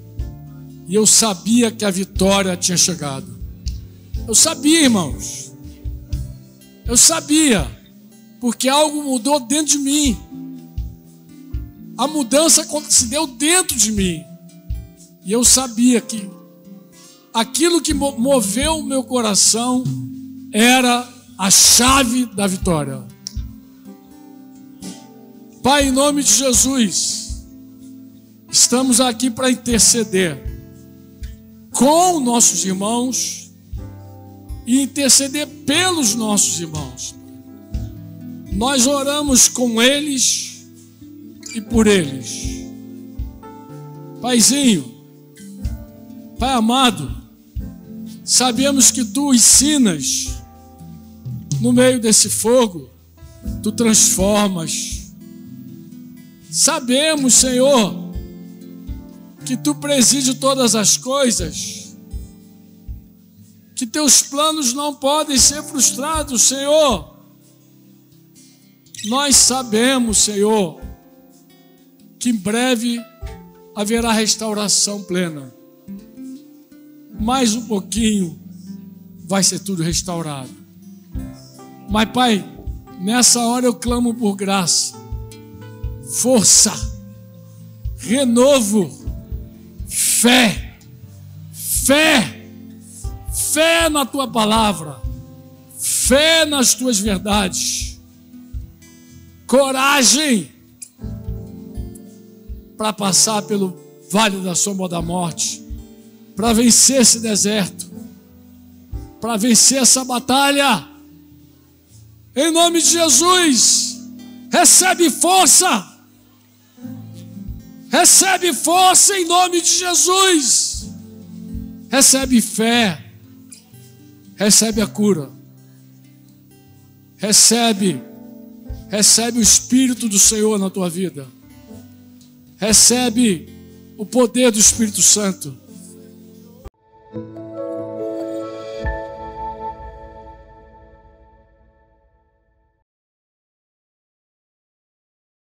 e eu sabia que a vitória tinha chegado. Eu sabia, irmãos. Eu sabia, porque algo mudou dentro de mim. A mudança se deu dentro de mim. E eu sabia que aquilo que moveu o meu coração era a chave da vitória. Pai, em nome de Jesus, estamos aqui para interceder com nossos irmãos e interceder pelos nossos irmãos. Nós oramos com eles e por eles. Paizinho, Pai amado, sabemos que Tu ensinas no meio desse fogo, Tu transformas. Sabemos, Senhor, que Tu preside todas as coisas, que Teus planos não podem ser frustrados, Senhor. Nós sabemos, Senhor, que em breve haverá restauração plena. Mais um pouquinho vai ser tudo restaurado. Mas, Pai, nessa hora eu clamo por graça, força, renovo, fé na Tua palavra, fé nas tuas verdades, coragem para passar pelo vale da sombra da morte, para vencer esse deserto, para vencer essa batalha. Em nome de Jesus, recebe força em nome de Jesus, recebe fé, recebe a cura, recebe o Espírito do Senhor na tua vida, recebe o poder do Espírito Santo.